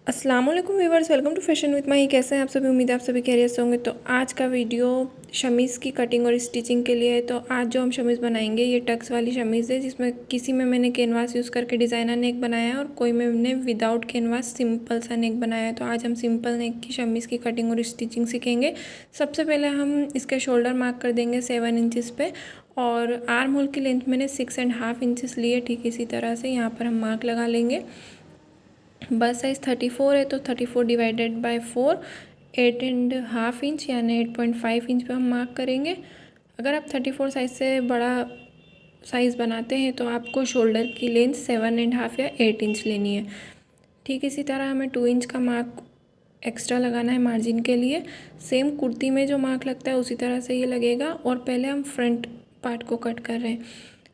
अस्सलाम वालेकुम viewers, welcome to fashion with Mahi. कैसे हैं आप सभी? उम्मीद है आप सभी खैरियत से होंगे। तो आज का वीडियो शमीज़ की कटिंग और स्टिचिंग के लिए है। तो आज जो हम शमीज़ बनाएंगे ये टक्स वाली शमीज़ है, जिसमें किसी में मैंने कैनवास यूज़ करके डिज़ाइनर नेक बनाया है और कोई में मैंने विदाउट कैनवास सिंपल सा नेक बनाया है। तो आज हम सिंपल नेक की शमीज़ की कटिंग और स्टिचिंग सीखेंगे। सबसे पहले हम इसके शोल्डर मार्क कर देंगे 7 इंचज़ पे, और आर्म होल की लेंथ मैंने 6.5 इंचज़ ली है। ठीक इसी तरह से यहाँ पर हम मार्क लगा लेंगे। बस साइज़ 34 है तो 34 डिवाइडेड बाय 4 8.5 इंच यानी 8.5 इंच पे हम मार्क करेंगे। अगर आप 34 साइज़ से बड़ा साइज़ बनाते हैं तो आपको शोल्डर की लेंथ 7.5 या 8 इंच लेनी है। ठीक इसी तरह हमें 2 इंच का मार्क एक्स्ट्रा लगाना है मार्जिन के लिए। सेम कुर्ती में जो मार्क लगता है उसी तरह से ये लगेगा। और पहले हम फ्रंट पार्ट को कट कर रहे हैं।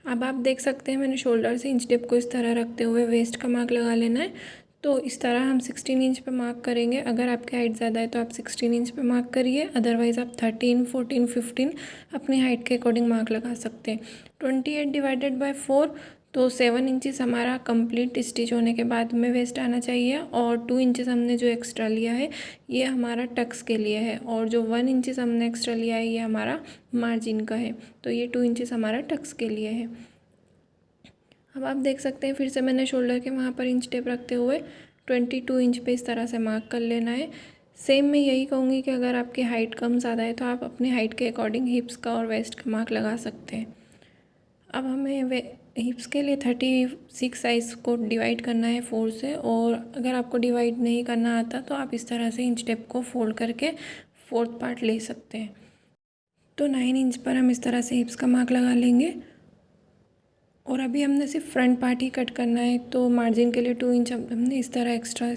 अब आप देख सकते हैं मैंने शोल्डर से इंच टेप को इस तरह रखते हुए वेस्ट का मार्क लगा लेना है। तो इस तरह हम 16 इंच पे मार्क करेंगे। अगर आपकी हाइट ज़्यादा है तो आप 16 इंच पे मार्क करिए, अदरवाइज़ आप 13, 14, 15 अपनी हाइट के अकॉर्डिंग मार्क लगा सकते हैं। 28 डिवाइडेड बाय 4 तो 7 इंचज़ हमारा कंप्लीट स्टिच होने के बाद में वेस्ट आना चाहिए। और 2 इंचज़ हमने जो एक्स्ट्रा लिया है ये हमारा टक्स के लिए है, और जो 1 इंचज़ हमने एक्स्ट्रा लिया है ये हमारा मार्जिन का है। तो ये 2 इंचज़ हमारा टक्स के लिए है। अब आप देख सकते हैं फिर से मैंने शोल्डर के वहाँ पर इंच टेप रखते हुए 22 इंच पे इस तरह से मार्क कर लेना है। सेम मैं यही कहूँगी कि अगर आपकी हाइट कम ज़्यादा है तो आप अपनी हाइट के अकॉर्डिंग हिप्स का और वेस्ट का मार्क लगा सकते हैं। अब हमें वे हिप्स के लिए 36 साइज़ को डिवाइड करना है 4 से, और अगर आपको डिवाइड नहीं करना आता तो आप इस तरह से इंच टेप को फोल्ड करके 4th पार्ट ले सकते हैं। तो 9 इंच पर हम इस तरह से हिप्स का मार्क लगा लेंगे। और अभी हमने सिर्फ फ्रंट पार्ट ही कट करना है, तो मार्जिन के लिए 2 इंच हमने इस तरह एक्स्ट्रा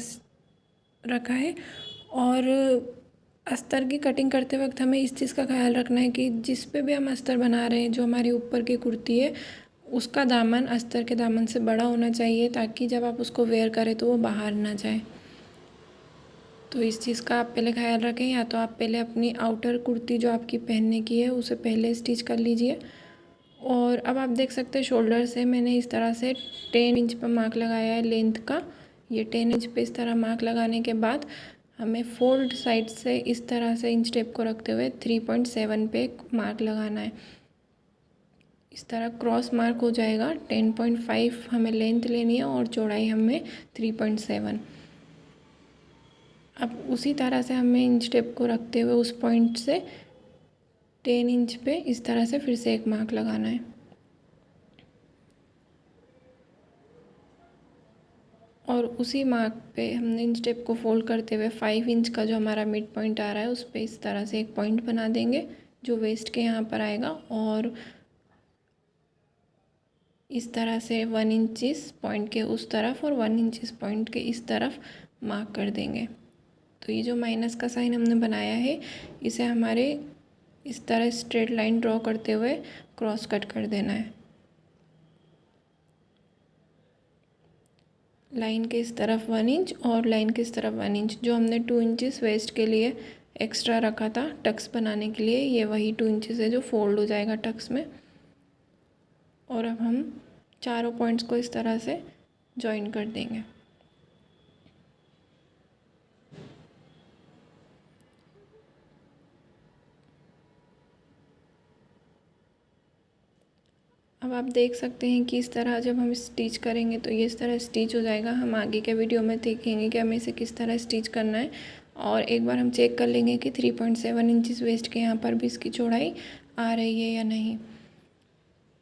रखा है। और अस्तर की कटिंग करते वक्त हमें इस चीज़ का ख्याल रखना है कि जिस पे भी हम अस्तर बना रहे हैं, जो हमारी ऊपर की कुर्ती है उसका दामन अस्तर के दामन से बड़ा होना चाहिए, ताकि जब आप उसको वेयर करें तो वो बाहर ना जाए। तो इस चीज़ का आप पहले ख्याल रखें। या तो आप पहले अपनी आउटर कुर्ती जो आपकी पहनने की है उसे पहले स्टिच कर लीजिए। और अब आप देख सकते हैं शोल्डर से मैंने इस तरह से 10 इंच पर मार्क लगाया है लेंथ का। ये 10 इंच पे इस तरह मार्क लगाने के बाद हमें फोल्ड साइड से इस तरह से इंच टेप को रखते हुए 3.7 पे मार्क लगाना है। इस तरह क्रॉस मार्क हो जाएगा। 10.5 हमें लेंथ लेनी है और चौड़ाई हमें 3.7। अब उसी तरह से हमें इंच टेप को रखते हुए उस पॉइंट से 10 इंच पे इस तरह से फिर से एक मार्क लगाना है। और उसी मार्क पे हमने इंच टेप को फोल्ड करते हुए 5 इंच का जो हमारा मिड पॉइंट आ रहा है उस पर इस तरह से एक पॉइंट बना देंगे जो वेस्ट के यहाँ पर आएगा। और इस तरह से 1 इंच इस पॉइंट के उस तरफ और 1 इंच इस पॉइंट के इस तरफ मार्क कर देंगे। तो ये जो माइनस का साइन हमने बनाया है इसे हमारे इस तरह स्ट्रेट लाइन ड्रॉ करते हुए क्रॉस कट कर देना है। लाइन के इस तरफ 1 इंच और लाइन के इस तरफ 1 इंच, जो हमने 2 इंचेस वेस्ट के लिए एक्स्ट्रा रखा था टक्स बनाने के लिए, ये वही 2 इंचेस है जो फोल्ड हो जाएगा टक्स में। और अब हम चारों पॉइंट्स को इस तरह से जॉइन कर देंगे। अब आप देख सकते हैं कि इस तरह जब हम स्टिच करेंगे तो ये इस तरह स्टिच हो जाएगा। हम आगे के वीडियो में देखेंगे कि हमें इसे किस तरह स्टिच करना है। और एक बार हम चेक कर लेंगे कि 3.7 इंचज़ वेस्ट के यहाँ पर भी इसकी चौड़ाई आ रही है या नहीं।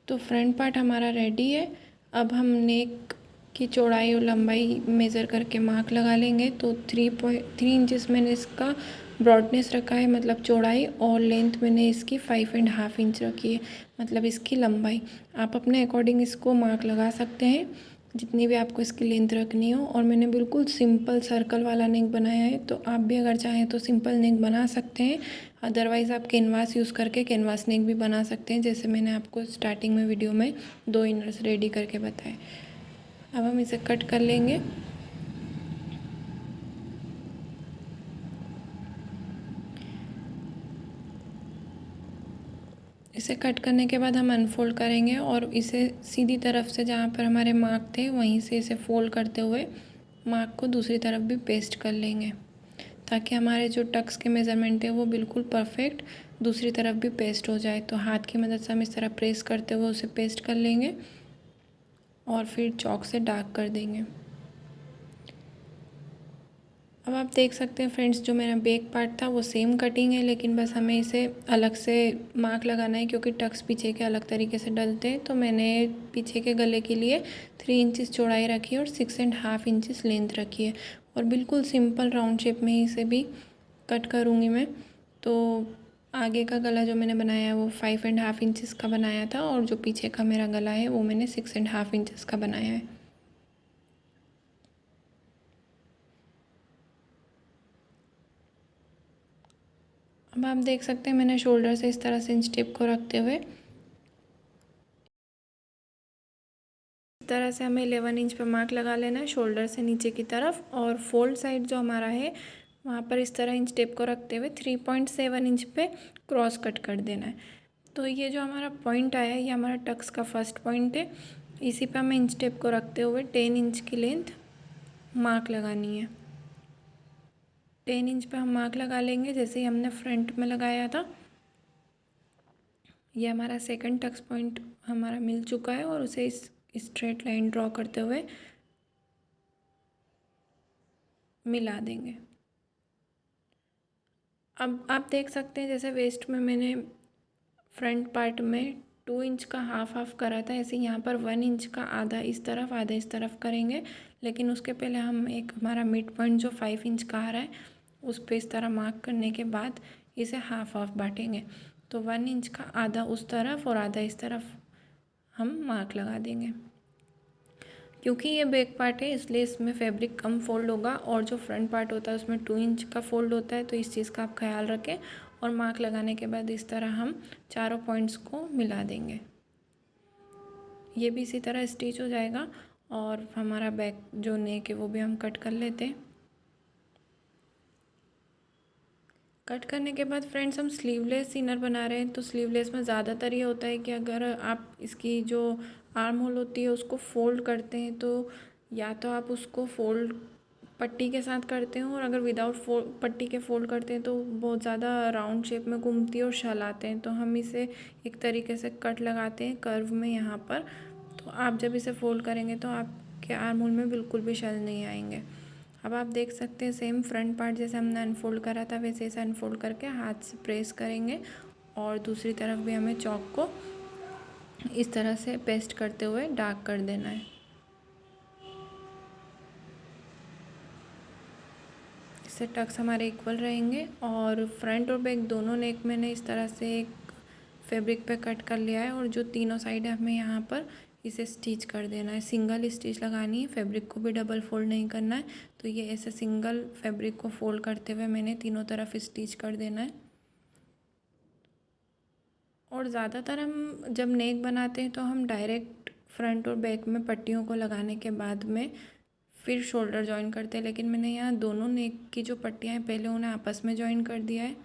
तो फ्रंट पार्ट हमारा रेडी है। अब हम नेक की चौड़ाई और लंबाई मेज़र करके मार्क लगा लेंगे। तो 3 इंचज़ मैंने इसका ब्रॉडनेस रखा है, मतलब चौड़ाई, और लेंथ मैंने इसकी 5.5 इंच रखी है, मतलब इसकी लंबाई। आप अपने अकॉर्डिंग इसको मार्क लगा सकते हैं जितनी भी आपको इसकी लेंथ रखनी हो। और मैंने बिल्कुल सिंपल सर्कल वाला नेक बनाया है, तो आप भी अगर चाहें तो सिंपल नेक बना सकते हैं। अदरवाइज़ आप कैनवास यूज़ करके कैनवास नेक भी बना सकते हैं, जैसे मैंने आपको स्टार्टिंग में वीडियो में 2 इनर्स रेडी करके बताए। अब हम इसे कट कर लेंगे। इसे कट करने के बाद हम अनफोल्ड करेंगे और इसे सीधी तरफ से जहाँ पर हमारे मार्क थे वहीं से इसे फोल्ड करते हुए मार्क को दूसरी तरफ भी पेस्ट कर लेंगे ताकि हमारे जो टक्स के मेज़रमेंट है वो बिल्कुल परफेक्ट दूसरी तरफ भी पेस्ट हो जाए। तो हाथ की मदद से हम इस तरह प्रेस करते हुए उसे पेस्ट कर लेंगे और फिर चॉक से डार्क कर देंगे। अब आप देख सकते हैं फ्रेंड्स, जो मेरा बैक पार्ट था वो सेम कटिंग है, लेकिन बस हमें इसे अलग से मार्क लगाना है क्योंकि टक्स पीछे के अलग तरीके से डलते हैं। तो मैंने पीछे के गले के लिए 3 इंचज़ चौड़ाई रखी है और 6.5 इंचज़ लेंथ रखी है और बिल्कुल सिंपल राउंड शेप में ही इसे भी कट करूँगी मैं। तो आगे का गला जो मैंने बनाया है वो 5.5 इंचज़ का बनाया था और जो पीछे का मेरा गला है वो मैंने 6.5 इंचज़ का बनाया है। अब आप देख सकते हैं मैंने शोल्डर से इस तरह से इंच टेप को रखते हुए इस तरह से हमें 11 इंच पर मार्क लगा लेना है शोल्डर से नीचे की तरफ, और फोल्ड साइड जो हमारा है वहाँ पर इस तरह इंच टेप को रखते हुए 3.7 इंच पे क्रॉस कट कर देना है। तो ये जो हमारा पॉइंट आया है ये हमारा टक्स का फर्स्ट पॉइंट है। इसी पे हमें इंच टेप को रखते हुए 10 इंच की लेंथ मार्क लगानी है। 10 इंच पे हम मार्क लगा लेंगे जैसे ही हमने फ्रंट में लगाया था। ये हमारा सेकंड टक्स पॉइंट हमारा मिल चुका है और उसे इस स्ट्रेट लाइन ड्रॉ करते हुए मिला देंगे। अब आप देख सकते हैं जैसे वेस्ट में मैंने फ्रंट पार्ट में 2 इंच का हाफ हाफ करा था, ऐसे यहाँ पर 1 इंच का आधा इस तरफ आधा इस तरफ करेंगे। लेकिन उसके पहले हम एक हमारा मिड पॉइंट जो 5 इंच का आ रहा है उस पर इस तरह मार्क करने के बाद इसे हाफ हाफ बांटेंगे। तो 1 इंच का आधा उस तरफ और आधा इस तरफ हम मार्क लगा देंगे। क्योंकि ये बैक पार्ट है इसलिए इसमें फैब्रिक कम फोल्ड होगा और जो फ्रंट पार्ट होता है उसमें 2 इंच का फोल्ड होता है, तो इस चीज़ का आप ख्याल रखें। और मार्क लगाने के बाद इस तरह हम चारों पॉइंट्स को मिला देंगे। ये भी इसी तरह स्टिच हो जाएगा और हमारा बैक जो नेक है वो भी हम कट कर लेते हैं। कट करने के बाद फ्रेंड्स हम स्लीवलेस इनर बना रहे हैं, तो स्लीवलेस में ज़्यादातर ये होता है कि अगर आप इसकी जो आर्म होल होती है उसको फोल्ड करते हैं तो या तो आप उसको फोल्ड पट्टी के साथ करते हैं, और अगर विदाउट पट्टी के फोल्ड करते हैं तो बहुत ज़्यादा राउंड शेप में घूमती है और शल आते हैं। तो हम इसे एक तरीके से कट लगाते हैं कर्व में यहाँ पर। तो आप जब इसे फोल्ड करेंगे तो आपके आर्म होल में बिल्कुल भी शल नहीं आएंगे। अब आप देख सकते हैं सेम फ्रंट पार्ट जैसे हमने अनफोल्ड करा था वैसे इसे अनफोल्ड करके हाथ से प्रेस करेंगे और दूसरी तरफ भी हमें चॉक को इस तरह से पेस्ट करते हुए डार्क कर देना है। इससे टक्स हमारे इक्वल रहेंगे। और फ्रंट और बैक दोनों नेक मैंने इस तरह से एक फैब्रिक पे कट कर लिया है और जो तीनों साइड है हमें यहाँ पर इसे स्टिच कर देना है। सिंगल स्टिच लगानी है, फैब्रिक को भी डबल फोल्ड नहीं करना है। तो ये ऐसे सिंगल फैब्रिक को फोल्ड करते हुए मैंने तीनों तरफ स्टिच कर देना है। और ज़्यादातर हम जब नेक बनाते हैं तो हम डायरेक्ट फ्रंट और बैक में पट्टियों को लगाने के बाद में फिर शोल्डर जॉइन करते हैं, लेकिन मैंने यहाँ दोनों नेक की जो पट्टियाँ हैं पहले उन्हें आपस में जॉइन कर दिया है।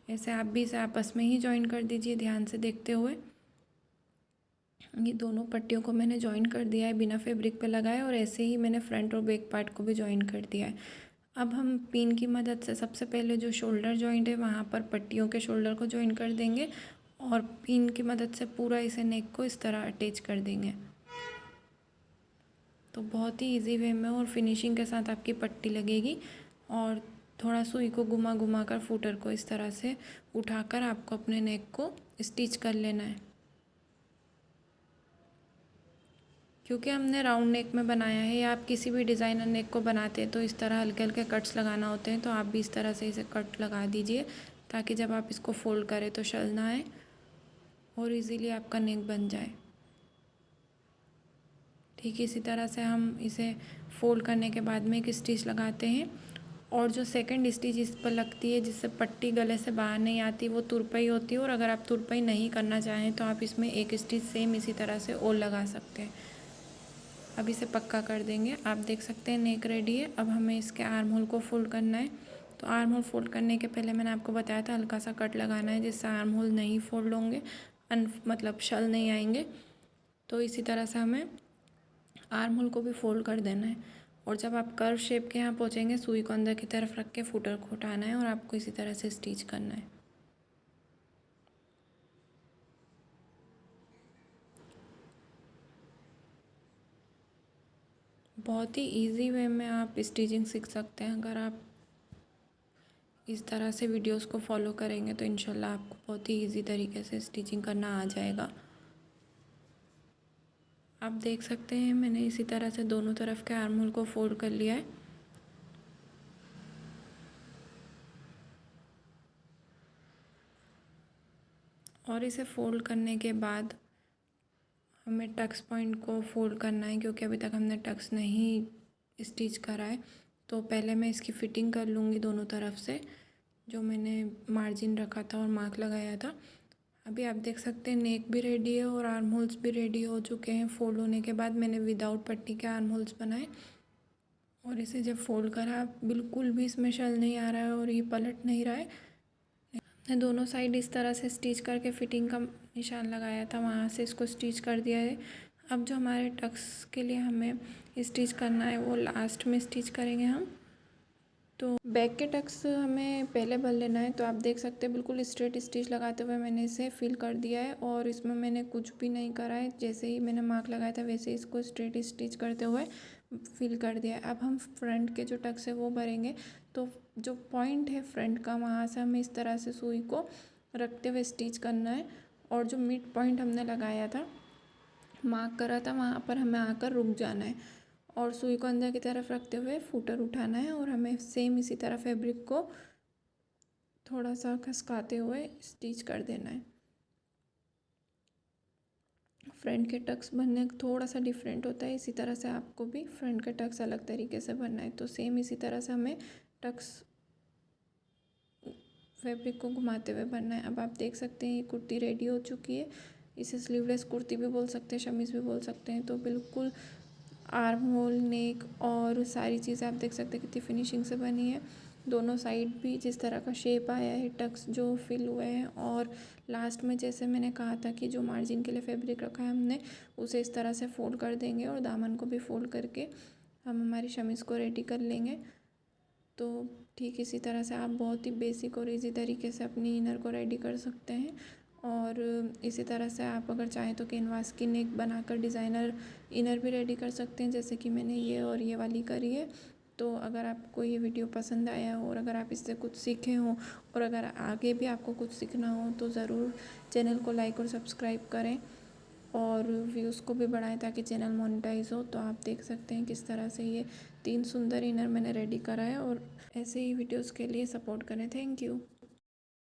ऐसे आप भी इसे आपस में ही जॉइन कर दीजिए ध्यान से देखते हुए। ये दोनों पट्टियों को मैंने जॉइन कर दिया है बिना फैब्रिक पे लगाए, और ऐसे ही मैंने फ्रंट और बैक पार्ट को भी जॉइन कर दिया है। अब हम पिन की मदद से सबसे पहले जो शोल्डर जॉइंट है वहाँ पर पट्टियों के शोल्डर को जॉइन कर देंगे और पिन की मदद से पूरा इसे नेक को इस तरह अटैच कर देंगे। तो बहुत ही इजी वे में और फिनिशिंग के साथ आपकी पट्टी लगेगी। और थोड़ा सुई को घुमा घुमा कर फूटर को इस तरह से उठाकर आपको अपने नेक को स्टिच कर लेना है। क्योंकि हमने राउंड नेक में बनाया है या आप किसी भी डिज़ाइनर नेक को बनाते हैं तो इस तरह हल्के हल्के कट्स लगाना होते हैं, तो आप भी इस तरह से इसे कट लगा दीजिए ताकि जब आप इसको फोल्ड करें तो शल ना आए और इजीली आपका नेक बन जाए। ठीक इसी तरह से हम इसे फोल्ड करने के बाद में एक स्टिच लगाते हैं, और जो सेकंड स्टिच इस पर लगती है जिससे पट्टी गले से बाहर नहीं आती वो तुरपाई होती है। और अगर आप तुरपाई नहीं करना चाहें तो आप इसमें एक स्टिच सेम इसी तरह से और लगा सकते हैं। अब इसे पक्का कर देंगे। आप देख सकते हैं नेक रेडी है। अब हमें इसके आर्म होल को फोल्ड करना है। तो आर्म होल फोल्ड करने के पहले मैंने आपको बताया था हल्का सा कट लगाना है जिससे आर्म होल नहीं फोल्ड होंगे, मतलब शल नहीं आएंगे। तो इसी तरह से हमें आर्म होल को भी फोल्ड कर देना है। और जब आप कर्व शेप के यहाँ पहुँचेंगे, सुई को अंदर की तरफ रख के फुटर को उठाना है और आपको इसी तरह से स्टिच करना है। बहुत ही इजी वे में आप स्टिचिंग सीख सकते हैं। अगर आप इस तरह से वीडियोस को फॉलो करेंगे तो इंशाल्लाह आपको बहुत ही इजी तरीके से स्टिचिंग करना आ जाएगा। आप देख सकते हैं मैंने इसी तरह से दोनों तरफ के आर्म होल को फोल्ड कर लिया है। और इसे फोल्ड करने के बाद हमें टक्स पॉइंट को फोल्ड करना है, क्योंकि अभी तक हमने टक्स नहीं स्टिच करा है। तो पहले मैं इसकी फ़िटिंग कर लूँगी दोनों तरफ से, जो मैंने मार्जिन रखा था और मार्क लगाया था। अभी आप देख सकते हैं नेक भी रेडी है और आर्म होल्स भी रेडी हो चुके हैं। फोल्ड होने के बाद मैंने विदाउट पट्टी के आर्म होल्स बनाए और इसे जब फोल्ड करा बिल्कुल भी इसमें शल नहीं आ रहा है और ये पलट नहीं रहा है। मैंने दोनों साइड इस तरह से स्टिच करके फिटिंग का निशान लगाया था, वहाँ से इसको स्टिच कर दिया है। अब जो हमारे टक्स के लिए हमें स्टिच करना है वो लास्ट में स्टिच करेंगे हम। तो बैक के टक्स हमें पहले भर लेना है। तो आप देख सकते हैं बिल्कुल स्ट्रेट स्टिच लगाते हुए मैंने इसे फिल कर दिया है और इसमें मैंने कुछ भी नहीं करा है। जैसे ही मैंने मार्क लगाया था वैसे इसको स्ट्रेट स्टिच करते हुए फिल कर दिया है। अब हम फ्रंट के जो टक्स है वो भरेंगे। तो जो पॉइंट है फ्रंट का, वहाँ से हमें इस तरह से सुई को रखते हुए स्टिच करना है और जो मिड पॉइंट हमने लगाया था, मार्क करा था, वहाँ पर हमें आकर रुक जाना है और सुई को अंदर की तरफ रखते हुए फूटर उठाना है और हमें सेम इसी तरह फैब्रिक को थोड़ा सा खसकाते हुए स्टिच कर देना है। फ्रंट के टक्स बनने थोड़ा सा डिफरेंट होता है, इसी तरह से आपको भी फ्रंट के टक्स अलग तरीके से बनना है। तो सेम इसी तरह से हमें टक्स फैब्रिक को घुमाते हुए बनना है। अब आप देख सकते हैं ये कुर्ती रेडी हो चुकी है। इसे स्लीवलेस कुर्ती भी बोल सकते हैं, शमीज़ भी बोल सकते हैं। तो बिल्कुल आर्म होल, नेक और सारी चीज़ें आप देख सकते हैं कितनी फिनिशिंग से बनी है। दोनों साइड भी जिस तरह का शेप आया है, टक्स जो फिल हुए हैं और लास्ट में जैसे मैंने कहा था कि जो मार्जिन के लिए फैब्रिक रखा है हमने, उसे इस तरह से फोल्ड कर देंगे और दामन को भी फोल्ड करके हम हमारी शमीज़ को रेडी कर लेंगे। तो ठीक इसी तरह से आप बहुत ही बेसिक और इजी तरीके से अपनी इनर को रेडी कर सकते हैं। और इसी तरह से आप अगर चाहें तो कैनवास की नेक बनाकर डिज़ाइनर इनर भी रेडी कर सकते हैं, जैसे कि मैंने ये और ये वाली करी है। तो अगर आपको ये वीडियो पसंद आया हो और अगर आप इससे कुछ सीखे हों और अगर आगे भी आपको कुछ सीखना हो तो ज़रूर चैनल को लाइक और सब्सक्राइब करें और व्यूज़ को भी बढ़ाएं ताकि चैनल मोनेटाइज हो। तो आप देख सकते हैं किस तरह से ये 3 सुंदर इनर मैंने रेडी करा है और ऐसे ही वीडियोज़ के लिए सपोर्ट करें। Thank you.